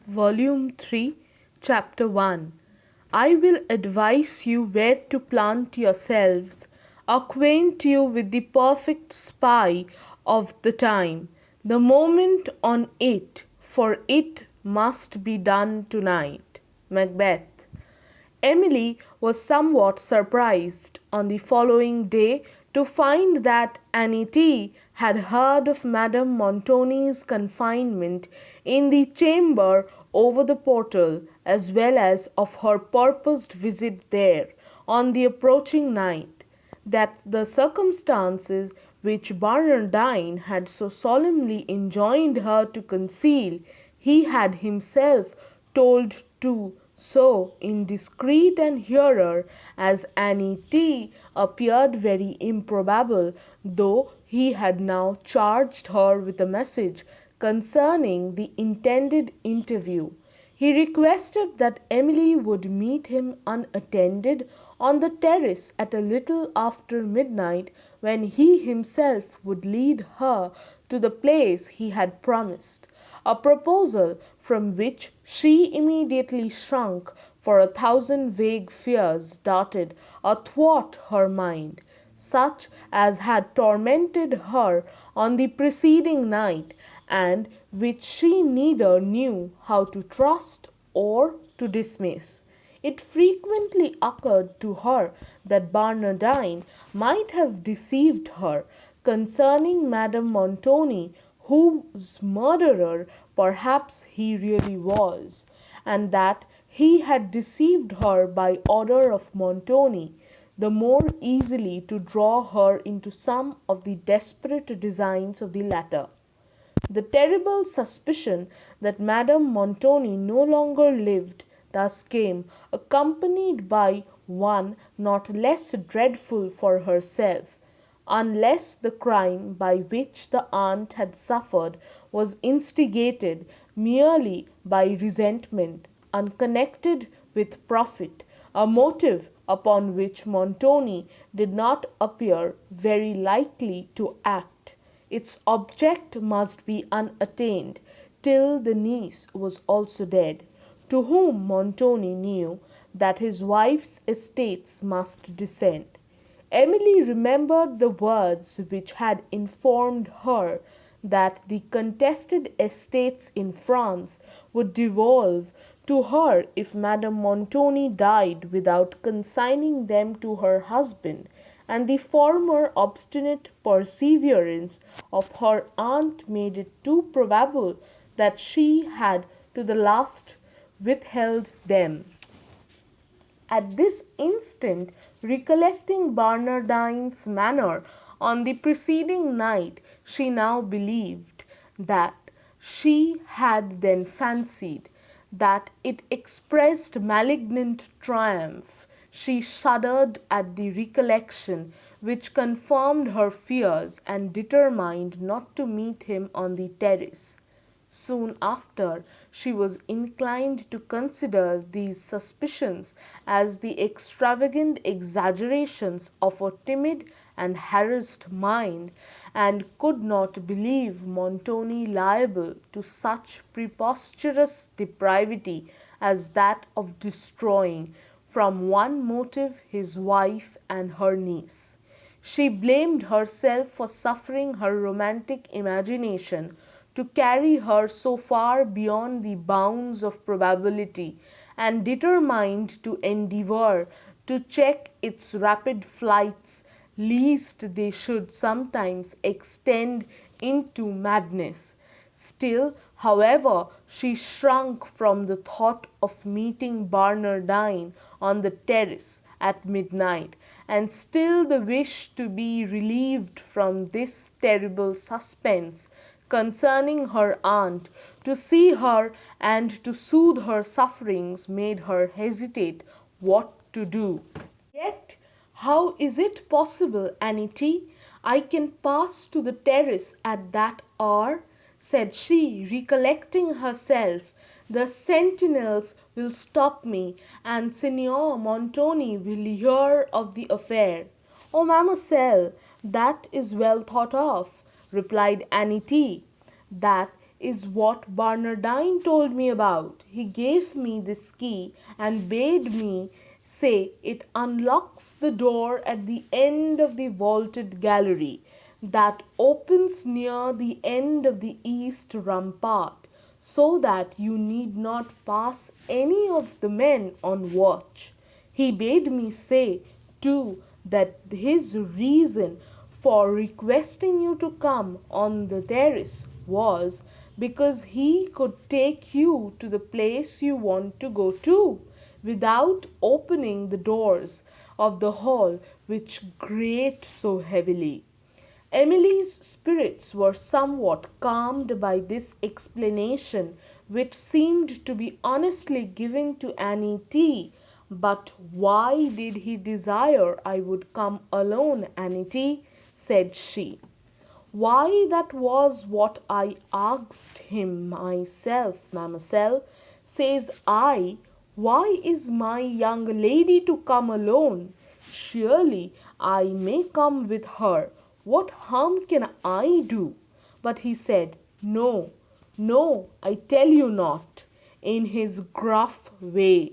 Volume 3, Chapter 1. I will advise you where to plant yourselves, acquaint you with the perfect spy of the time, the moment on it, for it must be done tonight. Macbeth. Emily was somewhat surprised on the following day to find that Annie T had heard of Madame Montoni's confinement in the chamber over the portal, as well as of her purposed visit there on the approaching night. That the circumstances which Barnardine had so solemnly enjoined her to conceal, he had himself told to so indiscreet an hearer as Annie T appeared very improbable, though he had now charged her with a message concerning the intended interview. He requested that Emily would meet him unattended on the terrace at a little after midnight, when he himself would lead her to the place he had promised. A proposal from which she immediately shrunk, for 1,000 vague fears darted athwart her mind, such as had tormented her on the preceding night, and which she neither knew how to trust or to dismiss. It frequently occurred to her that Barnardine might have deceived her concerning Madame Montoni, whose murderer perhaps he really was, and that he had deceived her by order of Montoni, the more easily to draw her into some of the desperate designs of the latter. The terrible suspicion that Madame Montoni no longer lived thus came, accompanied by one not less dreadful for herself, unless the crime by which the aunt had suffered was instigated merely by resentment, unconnected with profit, a motive upon which Montoni did not appear very likely to act. Its object must be unattained till the niece was also dead, to whom Montoni knew that his wife's estates must descend. Emily remembered the words which had informed her that the contested estates in France would devolve to her if Madame Montoni died without consigning them to her husband, and the former obstinate perseverance of her aunt made it too probable that she had to the last withheld them. At this instant, recollecting Barnardine's manner on the preceding night, she now believed that she had then fancied that it expressed malignant triumph. She shuddered at the recollection, which confirmed her fears, and determined not to meet him on the terrace. Soon after, she was inclined to consider these suspicions as the extravagant exaggerations of a timid and harassed mind, and could not believe Montoni liable to such preposterous depravity as that of destroying, from one motive, his wife and her niece. She blamed herself for suffering her romantic imagination to carry her so far beyond the bounds of probability, and determined to endeavour to check its rapid flights, lest they should sometimes extend into madness. Still, however, she shrunk from the thought of meeting Barnardine on the terrace at midnight, and still the wish to be relieved from this terrible suspense concerning her aunt, to see her and to soothe her sufferings, made her hesitate what to do. Yet, how is it possible, Annie T, I can pass to the terrace at that hour? Said she, recollecting herself. The sentinels will stop me, and Signor Montoni will hear of the affair. Oh, mademoiselle, that is well thought of, replied Annie T, that is what Barnardine told me about. He gave me this key and bade me say it unlocks the door at the end of the vaulted gallery that opens near the end of the east rampart, so that you need not pass any of the men on watch. He bade me say, too, that his reason for requesting you to come on the terrace was because he could take you to the place you want to go to, without opening the doors of the hall which grate so heavily. Emily's spirits were somewhat calmed by this explanation, which seemed to be honestly given to Annie T. But why did he desire I would come alone, Annie T? Said she. Why, that was what I asked him myself, mademoiselle. Says I, why is my young lady to come alone? Surely I may come with her. What harm can I do? But he said, no, no, I tell you not, in his gruff way.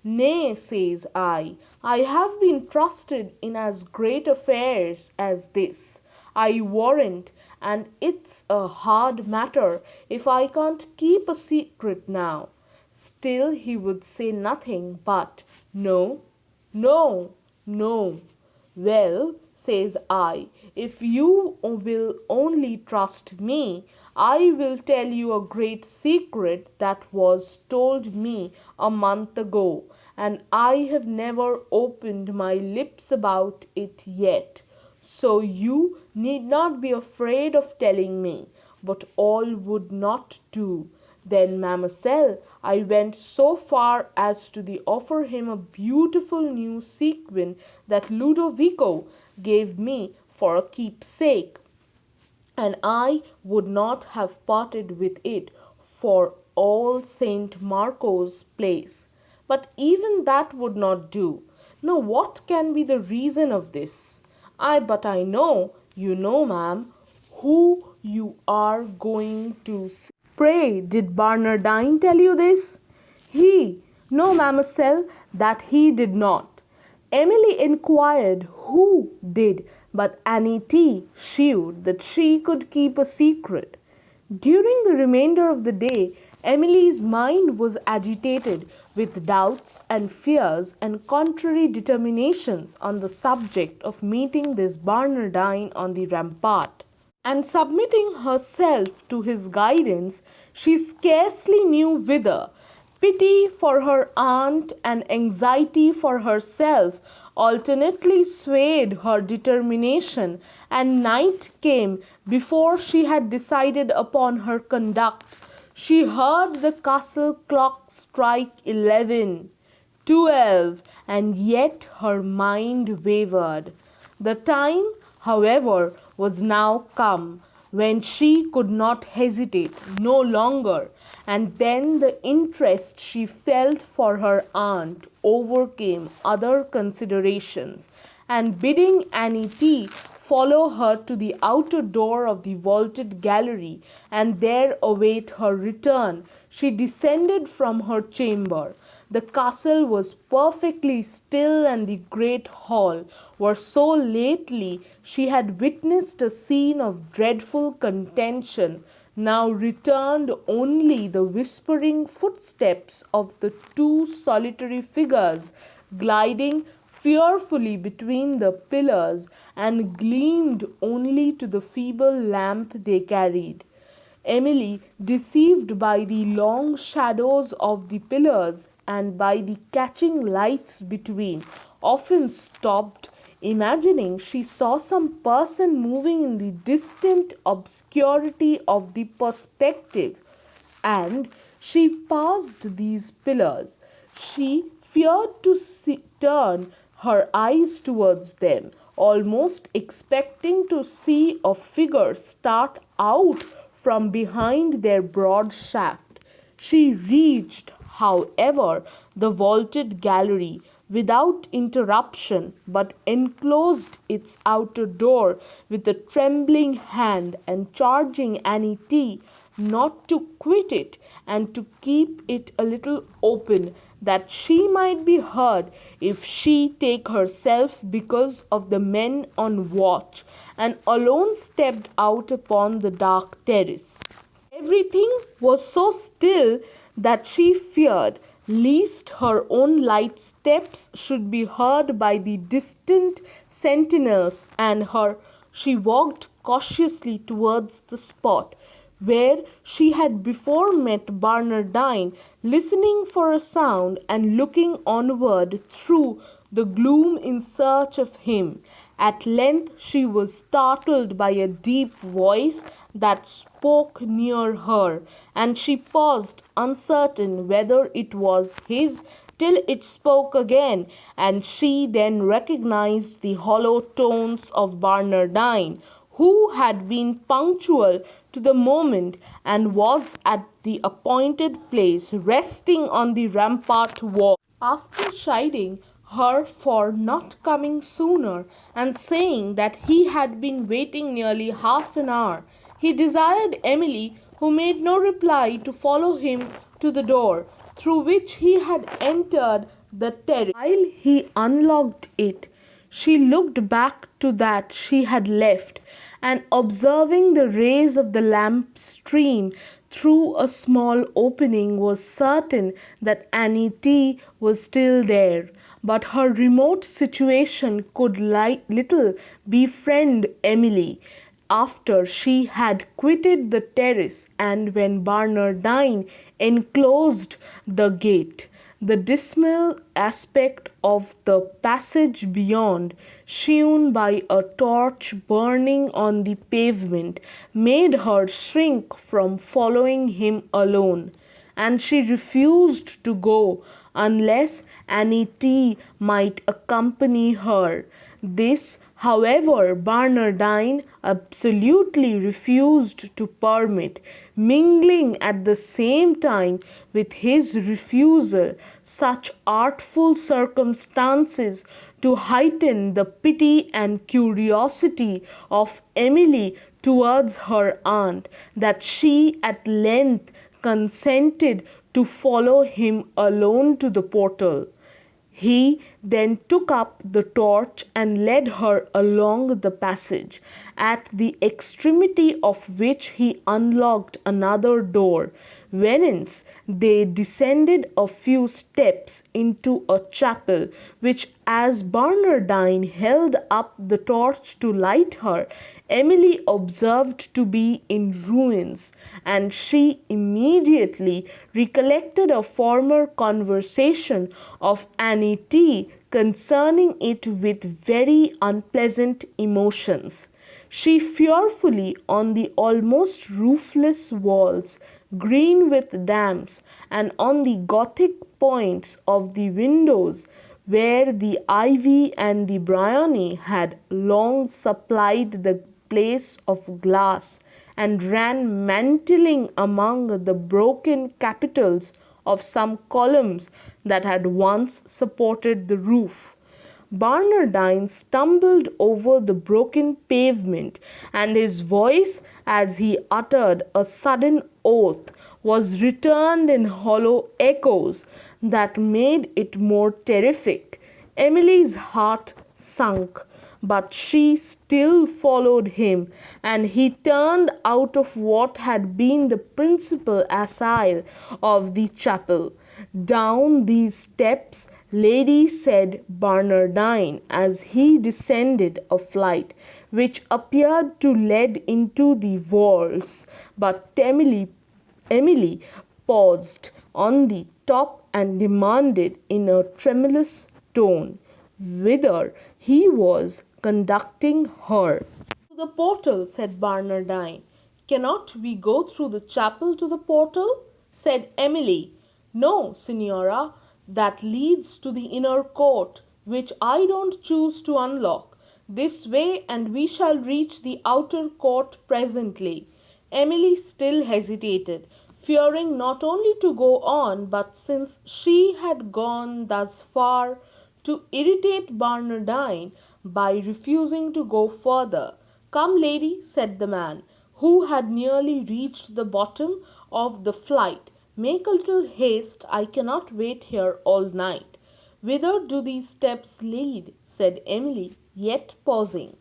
Nay, says I have been trusted in as great affairs as this, I warrant, and it's a hard matter if I can't keep a secret now. Still he would say nothing but, no, no, no. Well, says I, if you will only trust me, I will tell you a great secret that was told me a month ago, and I have never opened my lips about it yet. So you need not be afraid of telling me. But all would not do. Then, mademoiselle, I went so far as to offer him a beautiful new sequin that Ludovico gave me for a keepsake, and I would not have parted with it for all Saint Marco's place. But even that would not do. Now what can be the reason of this? But I know, you know, ma'am, who you are going to see. Pray, did Barnardine tell you this? No, mademoiselle, that he did not. Emily inquired who did, but Annie T. shewed that she could keep a secret. During the remainder of the day, Emily's mind was agitated with doubts and fears and contrary determinations on the subject of meeting this Barnardine on the rampart. And submitting herself to his guidance, she scarcely knew whither. Pity for her aunt and anxiety for herself alternately swayed her determination, and night came before she had decided upon her conduct. She heard the castle clock strike 11, 12, and yet her mind wavered. The time, however, was now come when she could not hesitate no longer, and then the interest she felt for her aunt overcame other considerations, and bidding Annie T. follow her to the outer door of the vaulted gallery and there await her return, she descended from her chamber. The castle was perfectly still, and the great hall, where so lately she had witnessed a scene of dreadful contention, now returned only the whispering footsteps of the two solitary figures gliding fearfully between the pillars, and gleamed only to the feeble lamp they carried. Emily, deceived by the long shadows of the pillars and by the catching lights between, often stopped, imagining she saw some person moving in the distant obscurity of the perspective, and she passed these pillars. She feared to turn her eyes towards them, almost expecting to see a figure start out from behind their broad shaft. She reached, however, the vaulted gallery, without interruption, but enclosed its outer door with a trembling hand, and charging Annie T not to quit it, and to keep it a little open, that she might be heard if she take herself, because of the men on watch, and alone stepped out upon the dark terrace. Everything was so still that she feared lest her own light steps should be heard by the distant sentinels, and she walked cautiously towards the spot where she had before met Barnardine, listening for a sound and looking onward through the gloom in search of him. At length she was startled by a deep voice that spoke near her, and she paused, uncertain whether it was his, till it spoke again, and she then recognized the hollow tones of Barnardine, who had been punctual to the moment, and was at the appointed place, resting on the rampart wall. After chiding her for not coming sooner, and saying that he had been waiting nearly half an hour, he desired Emily, who made no reply, to follow him to the door, through which he had entered the terrace. While he unlocked it, she looked back to that she had left, and observing the rays of the lamp stream through a small opening, was certain that Annie T was still there. But her remote situation could little befriend Emily after she had quitted the terrace, and when Barnardine enclosed the gate. The dismal aspect of the passage beyond, shewn by a torch burning on the pavement, made her shrink from following him alone, and she refused to go unless Annie T might accompany her. This, however, Barnardine absolutely refused to permit, mingling at the same time with his refusal such artful circumstances to heighten the pity and curiosity of Emily towards her aunt, that she at length consented to follow him alone to the portal. He then took up the torch and led her along the passage, at the extremity of which he unlocked another door, whence they descended a few steps into a chapel, which, as Barnardine held up the torch to light her, Emily observed to be in ruins, and she immediately recollected a former conversation of Annie T concerning it with very unpleasant emotions. She fearfully on the almost roofless walls, green with damps, and on the Gothic points of the windows, where the ivy and the bryony had long supplied the place of glass, and ran mantling among the broken capitals of some columns that had once supported the roof. Barnardine stumbled over the broken pavement, and his voice, as he uttered a sudden oath, was returned in hollow echoes that made it more terrific. Emily's heart sunk, but she still followed him, and he turned out of what had been the principal aisle of the chapel. "Down these steps, lady," said Barnardine, as he descended a flight which appeared to lead into the vaults, but Emily paused on the top and demanded in a tremulous tone whither he was conducting her. "To the portal," said Barnardine. "Cannot we go through the chapel to the portal?" said Emily. "No, Signora, that leads to the inner court, which I don't choose to unlock. This way, and we shall reach the outer court presently." Emily still hesitated, fearing not only to go on, but, since she had gone thus far, to irritate Barnardine by refusing to go further. "Come, lady," said the man, who had nearly reached the bottom of the flight, "make a little haste. I cannot wait here all night." "Whither do these steps lead?" said Emily, yet pausing.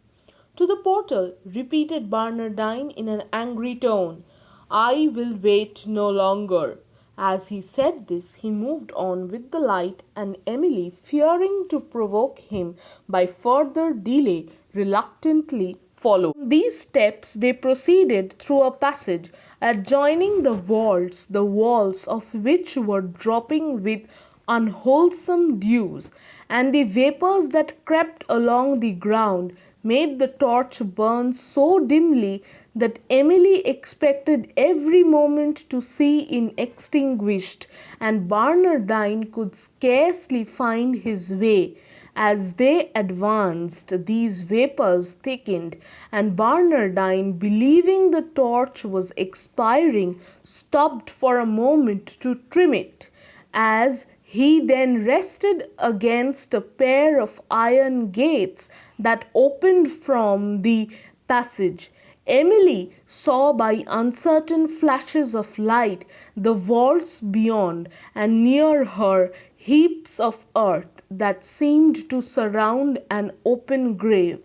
"To the portal," repeated Barnardine in an angry tone. "I will wait no longer." As he said this, he moved on with the light, and Emily, fearing to provoke him by further delay, reluctantly followed. From these steps they proceeded through a passage adjoining the vaults, the walls of which were dropping with unwholesome dews, and the vapours that crept along the ground made the torch burn so dimly that Emily expected every moment to see it extinguished, and Barnardine could scarcely find his way. As they advanced, these vapours thickened, and Barnardine, believing the torch was expiring, stopped for a moment to trim it. As he then rested against a pair of iron gates that opened from the passage. Emily saw by uncertain flashes of light the vaults beyond, and near her heaps of earth that seemed to surround an open grave.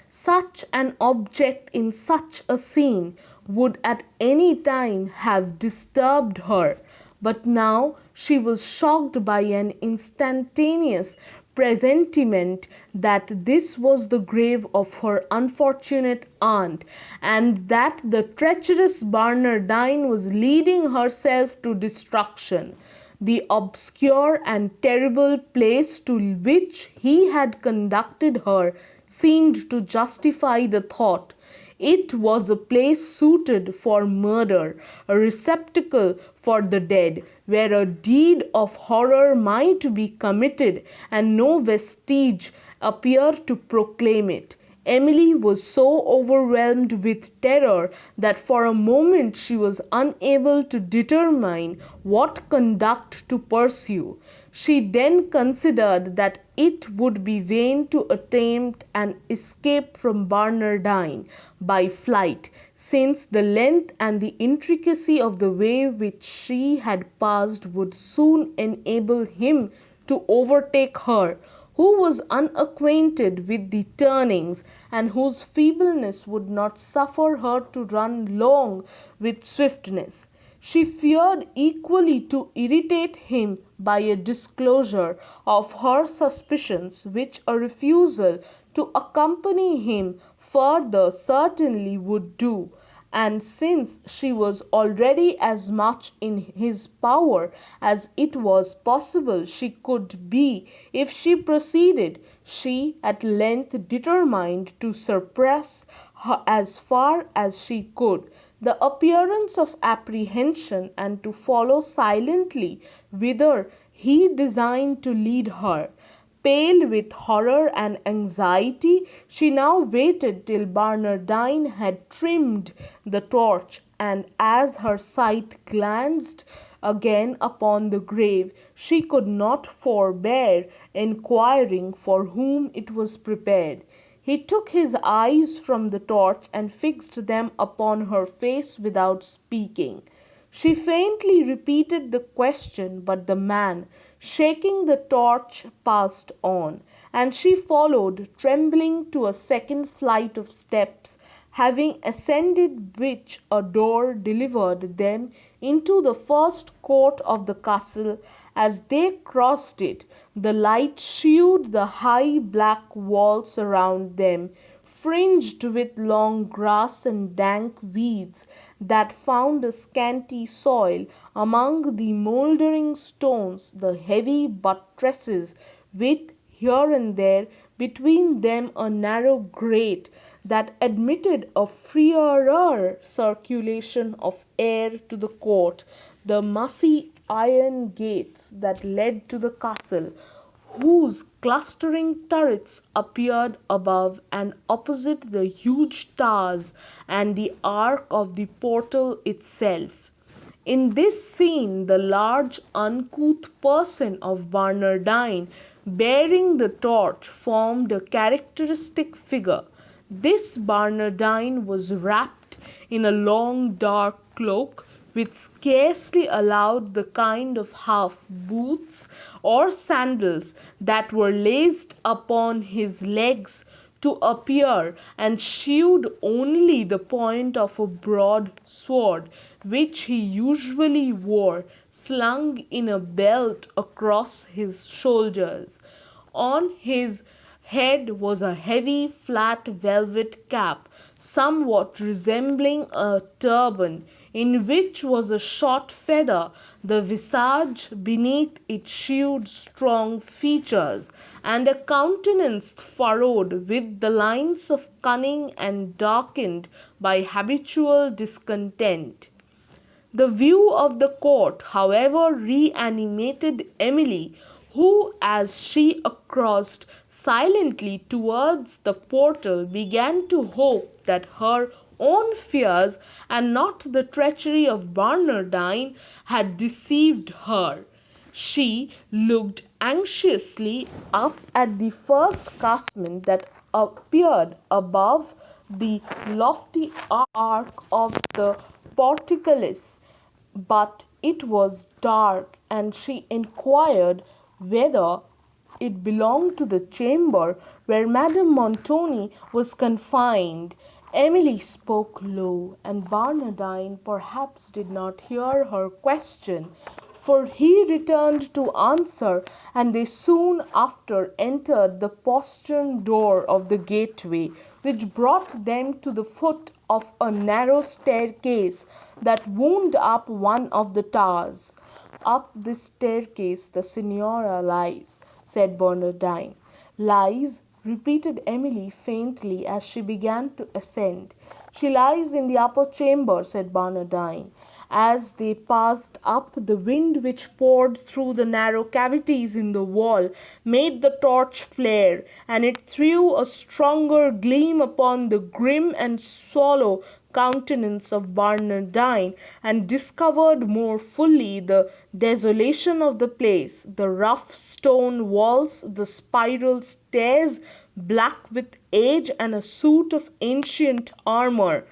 Such an object in such a scene would at any time have disturbed her, but now she was shocked by an instantaneous presentiment that this was the grave of her unfortunate aunt, and that the treacherous Barnardine was leading herself to destruction. The obscure and terrible place to which he had conducted her seemed to justify the thought. It was a place suited for murder, a receptacle for the dead, where a deed of horror might be committed and no vestige appear to proclaim it. Emily was so overwhelmed with terror that for a moment she was unable to determine what conduct to pursue. She then considered that it would be vain to attempt an escape from Barnardine by flight, since the length and the intricacy of the way which she had passed would soon enable him to overtake her, who was unacquainted with the turnings, and whose feebleness would not suffer her to run long with swiftness. She feared equally to irritate him by a disclosure of her suspicions, which a refusal to accompany him further certainly would do. And since she was already as much in his power as it was possible she could be if she proceeded, she at length determined to suppress her as far as she could the appearance of apprehension, and to follow silently whither he designed to lead her. Pale with horror and anxiety, she now waited till Barnardine had trimmed the torch, and as her sight glanced again upon the grave, she could not forbear inquiring for whom it was prepared. He took his eyes from the torch and fixed them upon her face without speaking. She faintly repeated the question, but the man, shaking the torch, passed on, and she followed, trembling, to a second flight of steps, having ascended which a door delivered them into the first court of the castle. As they crossed it, the light shewed the high black walls around them, fringed with long grass and dank weeds that found a scanty soil among the mouldering stones, the heavy buttresses with here and there between them a narrow grate that admitted a freer circulation of air to the court, the massy iron gates that led to the castle, whose clustering turrets appeared above and opposite the huge towers and the arch of the portal itself. In this scene, the large, uncouth person of Barnardine bearing the torch, formed a characteristic figure. This Barnardine was wrapped in a long dark cloak, which scarcely allowed the kind of half boots or sandals that were laced upon his legs to appear, and shewed only the point of a broad sword, which he usually wore slung in a belt across his shoulders. On his head was a heavy flat velvet cap, somewhat resembling a turban, in which was a short feather. The visage beneath it shewed strong features, and a countenance furrowed with the lines of cunning and darkened by habitual discontent. The view of the court, however, reanimated Emily, who, as she crossed silently towards the portal, began to hope that her own fears and not the treachery of Barnardine had deceived her. She looked anxiously up at the first casement that appeared above the lofty arch of the portcullis, but it was dark, and she inquired whether it belonged to the chamber where Madame Montoni was confined. Emily spoke low, and Barnardine perhaps did not hear her question, for he returned to answer, and they soon after entered the postern door of the gateway, which brought them to the foot of a narrow staircase that wound up one of the towers. "Up this staircase the Signora lies," said Bernardine. "Lies?" repeated Emily faintly as she began to ascend. "She lies in the upper chamber," said Bernardine. As they passed up, the wind which poured through the narrow cavities in the wall made the torch flare, and it threw a stronger gleam upon the grim and sallow countenance of Barnardine, and discovered more fully the desolation of the place, the rough stone walls, the spiral stairs, black with age, and a suit of ancient armor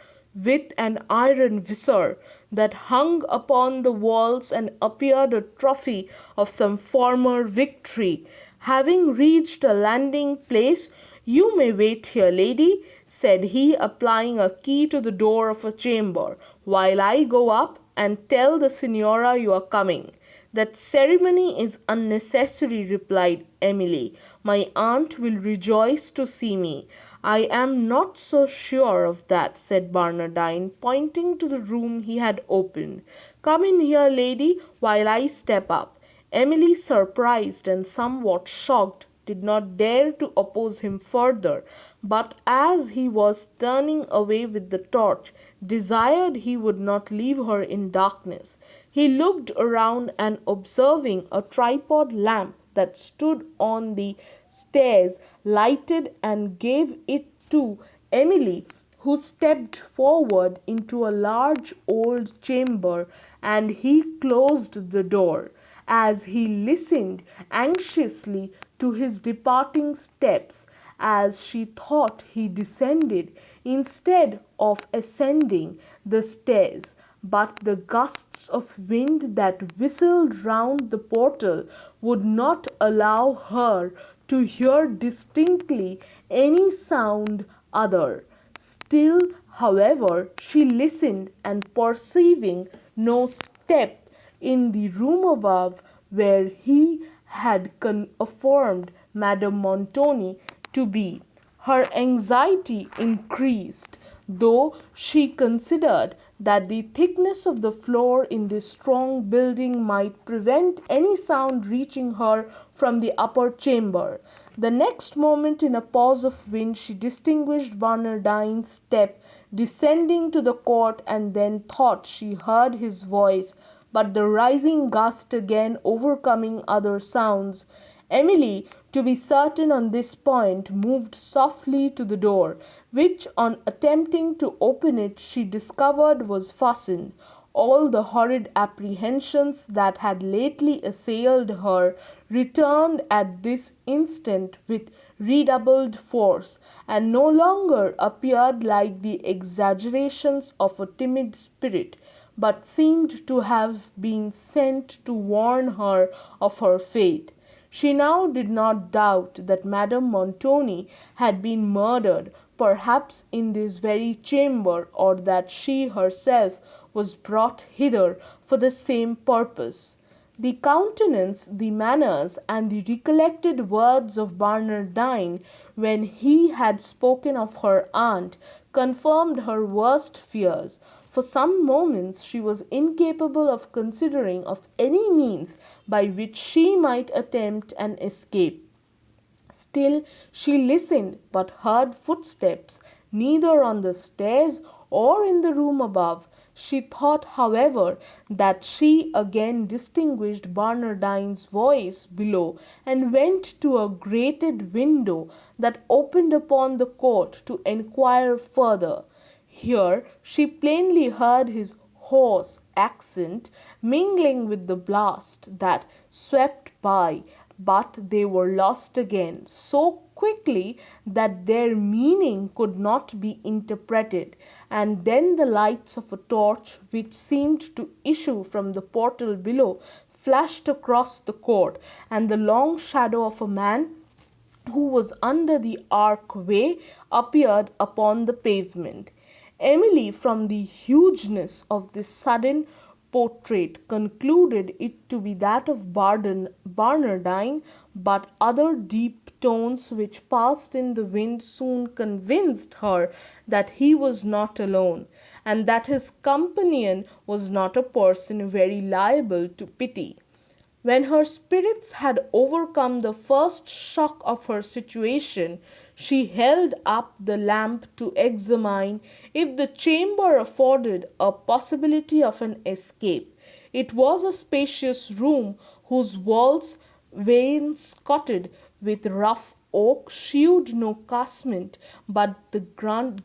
with an iron visor that hung upon the walls and appeared a trophy of some former victory. Having reached a landing place, "You may wait here, lady," said he, applying a key to the door of a chamber, "while I go up and tell the Signora you are coming." "That ceremony is unnecessary," replied Emily. "My aunt will rejoice to see me." "I am not so sure of that," said Barnardine, pointing to the room he had opened. "Come in here, lady, while I step up." Emily, surprised and somewhat shocked, did not dare to oppose him further, but as he was turning away with the torch, desired he would not leave her in darkness. He looked around, and observing a tripod lamp that stood on the stairs, lighted and gave it to Emily, who stepped forward into a large old chamber, and he closed the door. As he listened anxiously to his departing steps, as she thought he descended instead of ascending the stairs, but the gusts of wind that whistled round the portal would not allow her to hear distinctly any sound other. Still, however, she listened, and perceiving no step in the room above, where he had affirmed Madame Montoni to be, her anxiety increased, though she considered that the thickness of the floor in this strong building might prevent any sound reaching her from the upper chamber. The next moment, in a pause of wind, she distinguished Barnardine's step descending to the court, and then thought she heard his voice, but the rising gust again overcoming other sounds, Emily, to be certain on this point, moved softly to the door, which, on attempting to open it, she discovered was fastened. All the horrid apprehensions that had lately assailed her returned at this instant with redoubled force, and no longer appeared like the exaggerations of a timid spirit, but seemed to have been sent to warn her of her fate. She now did not doubt that Madame Montoni had been murdered, perhaps in this very chamber, or that she herself was brought hither for the same purpose. The countenance, the manners, and the recollected words of Barnardine, when he had spoken of her aunt, confirmed her worst fears. For some moments she was incapable of considering of any means by which she might attempt an escape. Still she listened, but heard footsteps neither on the stairs or in the room above. She thought, however, that she again distinguished Barnardine's voice below, and went to a grated window that opened upon the court to enquire further. Here she plainly heard his hoarse accent mingling with the blast that swept by, but they were lost again so quickly that their meaning could not be interpreted. And then the lights of a torch, which seemed to issue from the portal below, flashed across the court, and the long shadow of a man who was under the archway appeared upon the pavement. Emily, from the hugeness of this sudden portrait, concluded it to be that of Barnardine, but other deep tones which passed in the wind soon convinced her that he was not alone, and that his companion was not a person very liable to pity. When her spirits had overcome the first shock of her situation, she held up the lamp to examine if the chamber afforded a possibility of an escape. It was a spacious room whose walls, wainscoted with rough oak, shewed no casement but the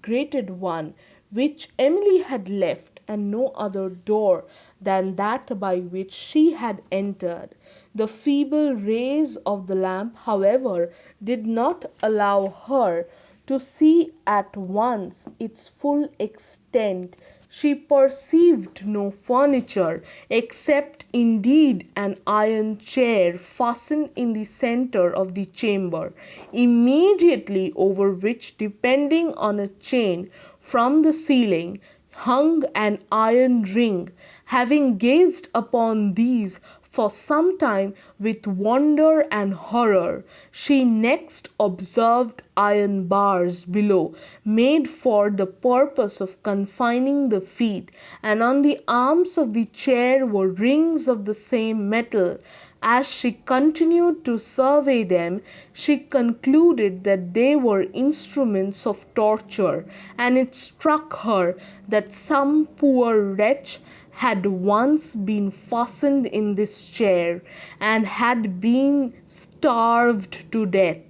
grated one which Emily had left, and no other door than that by which she had entered. The feeble rays of the lamp, however, did not allow her to see at once its full extent. She perceived no furniture, except indeed an iron chair fastened in the centre of the chamber, immediately over which, depending on a chain from the ceiling, hung an iron ring. Having gazed upon these for some time with wonder and horror, she next observed iron bars below, made for the purpose of confining the feet, and on the arms of the chair were rings of the same metal. As she continued to survey them, she concluded that they were instruments of torture, and it struck her that some poor wretch had once been fastened in this chair, and had been starved to death.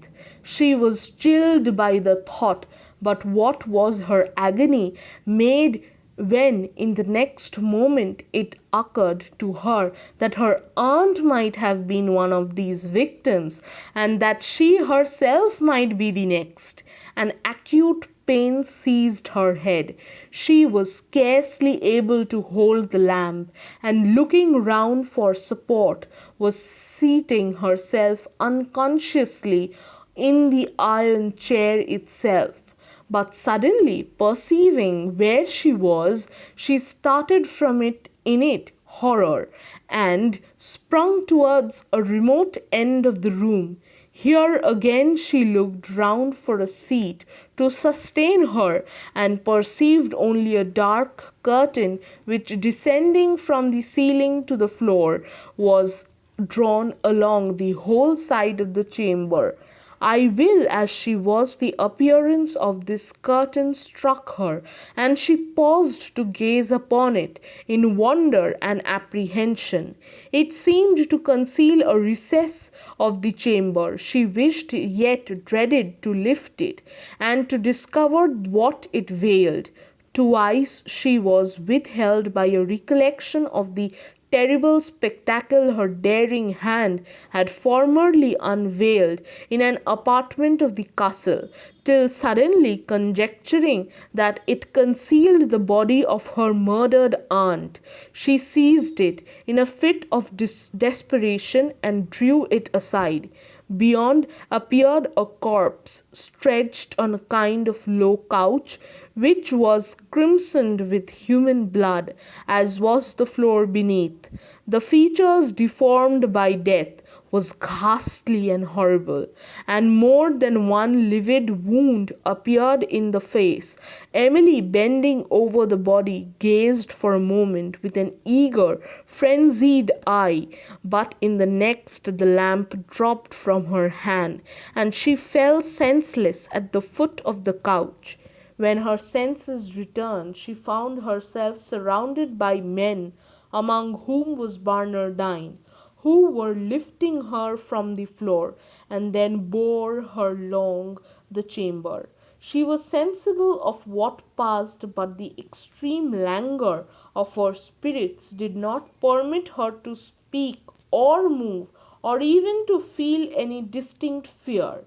She was chilled by the thought, but what was her agony made when in the next moment it occurred to her that her aunt might have been one of these victims, and that she herself might be the next. An acute pain seized her head. She was scarcely able to hold the lamp, and looking round for support, was seating herself unconsciously in the iron chair itself. But suddenly perceiving where she was, she started from it in horror, and sprung towards a remote end of the room. Here again she looked round for a seat to sustain her, and perceived only a dark curtain which, descending from the ceiling to the floor, was drawn along the whole side of the chamber. I will as she was, the appearance of this curtain struck her, and she paused to gaze upon it in wonder and apprehension. It seemed to conceal a recess of the chamber. She wished, yet dreaded, to lift it, and to discover what it veiled. Twice she was withheld by a recollection of the terrible spectacle her daring hand had formerly unveiled in an apartment of the castle, till suddenly conjecturing that it concealed the body of her murdered aunt, she seized it in a fit of desperation and drew it aside. Beyond appeared a corpse stretched on a kind of low couch, which was crimsoned with human blood, as was the floor beneath. The features, deformed by death, was ghastly and horrible, and more than one livid wound appeared in the face. Emily, bending over the body, gazed for a moment with an eager, frenzied eye, but in the next the lamp dropped from her hand, and she fell senseless at the foot of the couch. When her senses returned, she found herself surrounded by men, among whom was Barnardine, who were lifting her from the floor, and then bore her along the chamber. She was sensible of what passed, but the extreme languor of her spirits did not permit her to speak or move, or even to feel any distinct fear.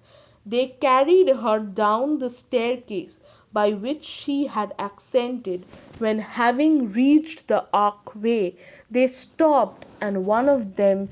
They carried her down the staircase by which she had ascended, when, having reached the archway, they stopped, and one of them,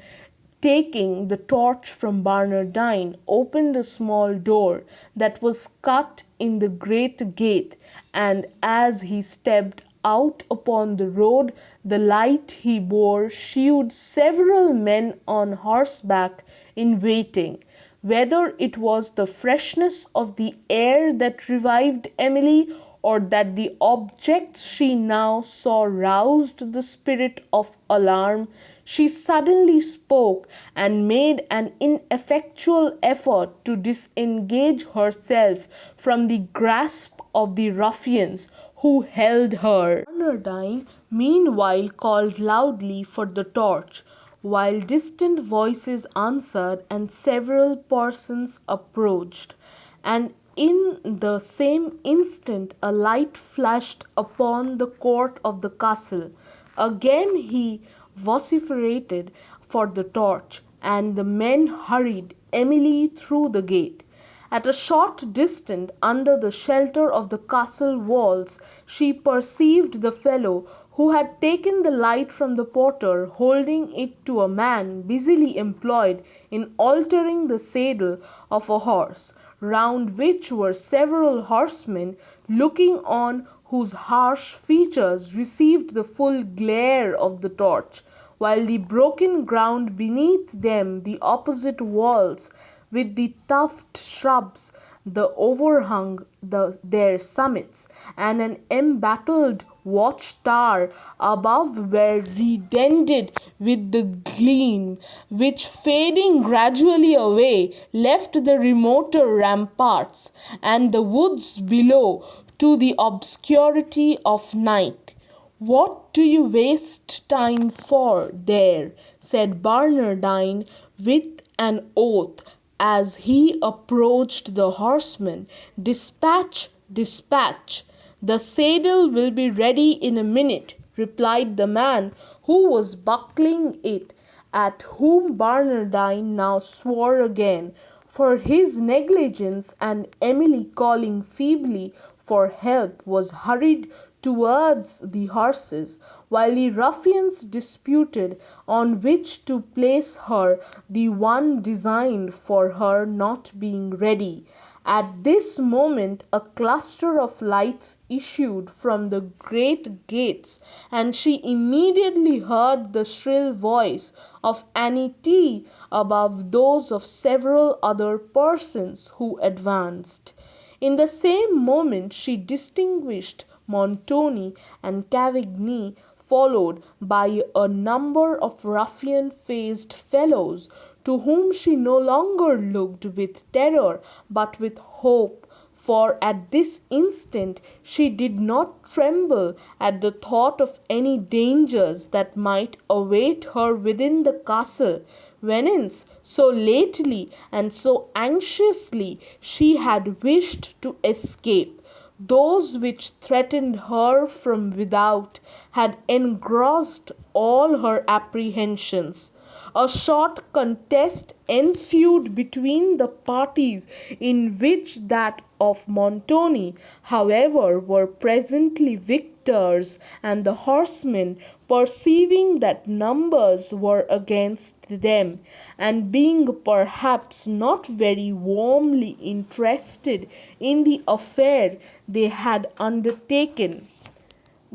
taking the torch from Barnardine, opened a small door that was cut in the great gate, and as he stepped out upon the road, the light he bore shewed several men on horseback in waiting. Whether it was the freshness of the air that revived Emily, or that the objects she now saw roused the spirit of alarm, she suddenly spoke, and made an ineffectual effort to disengage herself from the grasp of the ruffians who held her. Barnardine meanwhile called loudly for the torch, while distant voices answered and several persons approached, and in the same instant a light flashed upon the court of the castle. Again he vociferated for the torch, and the men hurried Emily through the gate. At a short distance, under the shelter of the castle walls, she perceived the fellow who had taken the light from the porter, holding it to a man busily employed in altering the saddle of a horse, round which were several horsemen looking on, whose harsh features received the full glare of the torch, while the broken ground beneath them, the opposite walls, with the tufted shrubs that overhung their summits, and an embattled watchtower above, were reddened with the gleam, which, fading gradually away, left the remoter ramparts and the woods below to the obscurity of night. "What do you waste time for there?" said Barnardine with an oath, as he approached the horseman. "Dispatch, dispatch! The saddle will be ready in a minute," replied the man who was buckling it, at whom Barnardine now swore again for his negligence, and Emily, calling feebly for help, was hurried towards the horses, while the ruffians disputed on which to place her, the one designed for her not being ready. At this moment a cluster of lights issued from the great gates, and she immediately heard the shrill voice of Annie T above those of several other persons who advanced. In the same moment she distinguished Montoni and Cavigny, followed by a number of ruffian-faced fellows, to whom she no longer looked with terror but with hope, for at this instant she did not tremble at the thought of any dangers that might await her within the castle, whence so lately and so anxiously she had wished to escape. Those which threatened her from without had engrossed all her apprehensions. A short contest ensued between the parties, in which that of Montoni, however, were presently victors, and the horsemen, perceiving that numbers were against them, and being perhaps not very warmly interested in the affair they had undertaken,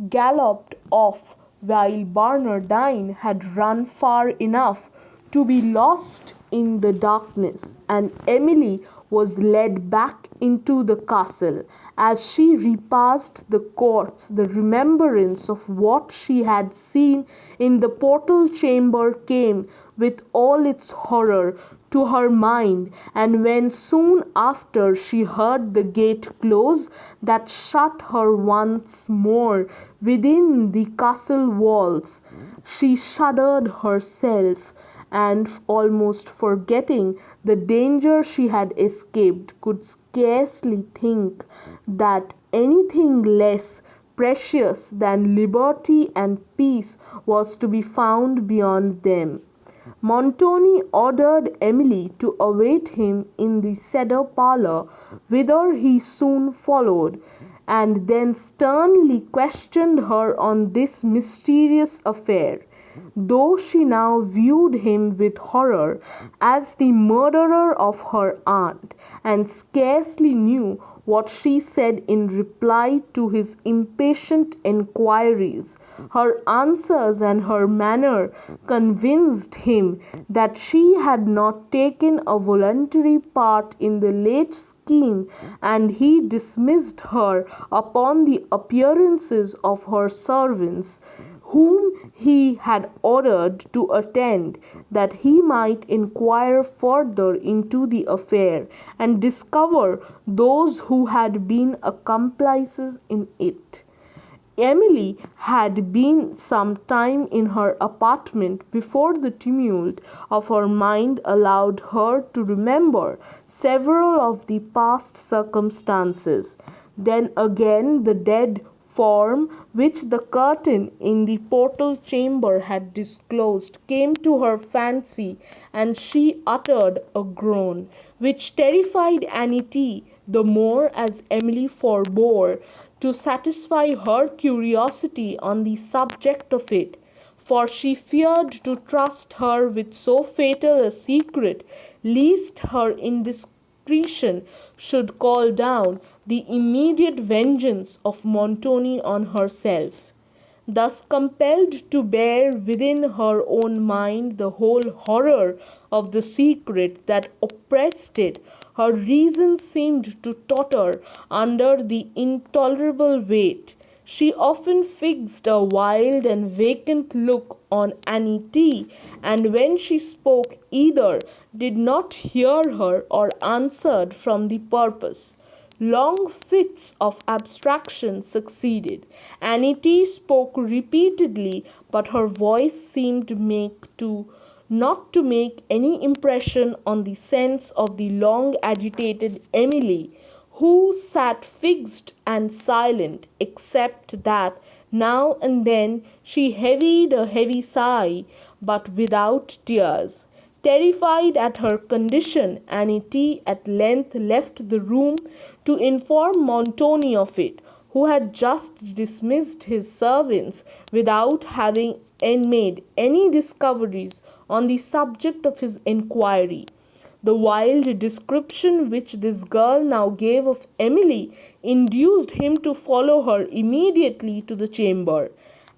galloped off, while Barnardine had run far enough to be lost in the darkness, and Emily was led back into the castle. As she repassed the courts, the remembrance of what she had seen in the portal chamber came with all its horror to her mind, and when soon after she heard the gate close that shut her once more within the castle walls, she shuddered herself, and almost forgetting the danger she had escaped, could scarcely think that anything less precious than liberty and peace was to be found beyond them. Montoni ordered Emily to await him in the cedar parlour, whither he soon followed, and then sternly questioned her on this mysterious affair. Though she now viewed him with horror as the murderer of her aunt, and scarcely knew what she said in reply to his impatient enquiries, her answers and her manner convinced him that she had not taken a voluntary part in the late scheme, and he dismissed her upon the appearances of her servants, whom he had ordered to attend, that he might inquire further into the affair, and discover those who had been accomplices in it. Emily had been some time in her apartment before the tumult of her mind allowed her to remember several of the past circumstances. Then again the dead form which the curtain in the portal chamber had disclosed came to her fancy, and she uttered a groan, which terrified Annie the more as Emily forbore to satisfy her curiosity on the subject of it, for she feared to trust her with so fatal a secret, lest her indiscretion should call down the immediate vengeance of Montoni on herself. Thus compelled to bear within her own mind the whole horror of the secret that oppressed it, her reason seemed to totter under the intolerable weight. She often fixed a wild and vacant look on Annie, and when she spoke either did not hear her or answered from the purpose. Long fits of abstraction succeeded. Annie spoke repeatedly, but her voice seemed not to make any impression on the sense of the long agitated Emily, who sat fixed and silent, except that now and then she heaved a heavy sigh, but without tears. Terrified at her condition, Annie at length left the room to inform Montoni of it, who had just dismissed his servants without having made any discoveries on the subject of his inquiry. The wild description which this girl now gave of Emily induced him to follow her immediately to the chamber.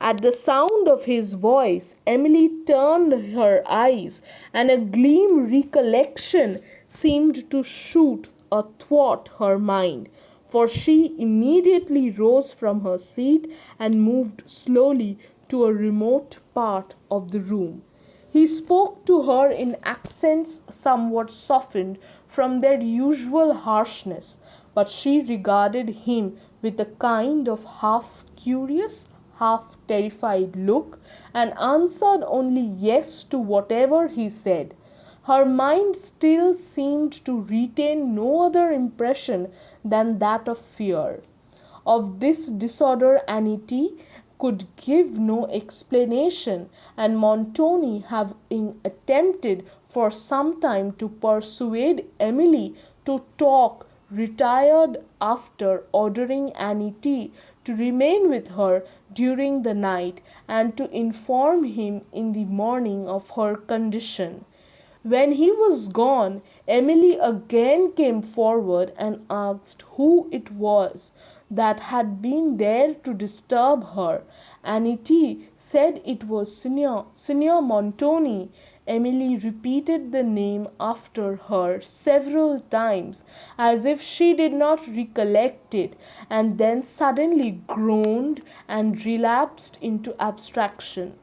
At the sound of his voice, Emily turned her eyes, and a gleam recollection seemed to shoot athwart her mind, for she immediately rose from her seat and moved slowly to a remote part of the room. He spoke to her in accents somewhat softened from their usual harshness, but she regarded him with a kind of half curious, half terrified look, and answered only yes to whatever he said. Her mind still seemed to retain no other impression than that of fear. Of this disorder Annie could give no explanation, and Montoni, having attempted for some time to persuade Emily to talk, retired after ordering Annie to remain with her during the night and to inform him in the morning of her condition. When he was gone, Emily again came forward and asked who it was that had been there to disturb her. Annie said it was Signor Montoni. Emily repeated the name after her several times as if she did not recollect it, and then suddenly groaned and relapsed into abstraction.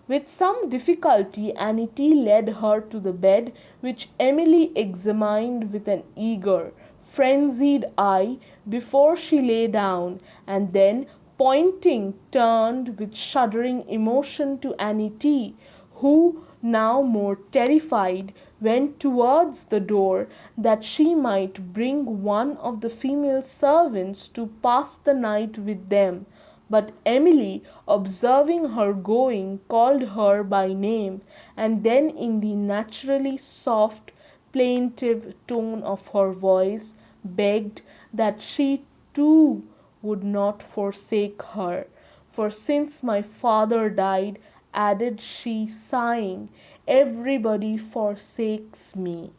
With some difficulty Annie led her to the bed, which Emily examined with an eager, frenzied eye before she lay down, and then, pointing, turned with shuddering emotion to Annie, who, now more terrified, went towards the door that she might bring one of the female servants to pass the night with them. But Emily, observing her going, called her by name, and then in the naturally soft, plaintive tone of her voice, begged that she too would not forsake her. For since my father died, added she, sighing, everybody forsakes me.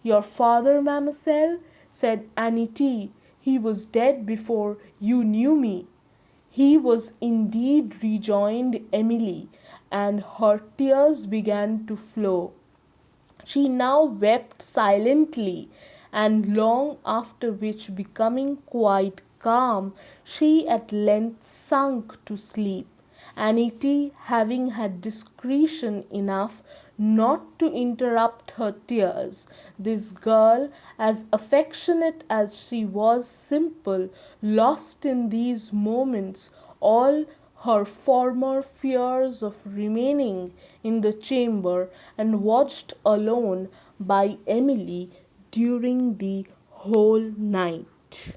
Your father, mademoiselle? Said Annie. He was dead before you knew me. He was indeed, rejoined Emily, and her tears began to flow. She now wept silently and long, after which, becoming quite calm, she at length sunk to sleep. Annie, having had discretion enough not to interrupt her tears, this girl, as affectionate as she was simple, lost in these moments all her former fears of remaining in the chamber, and watched alone by Emily during the whole night.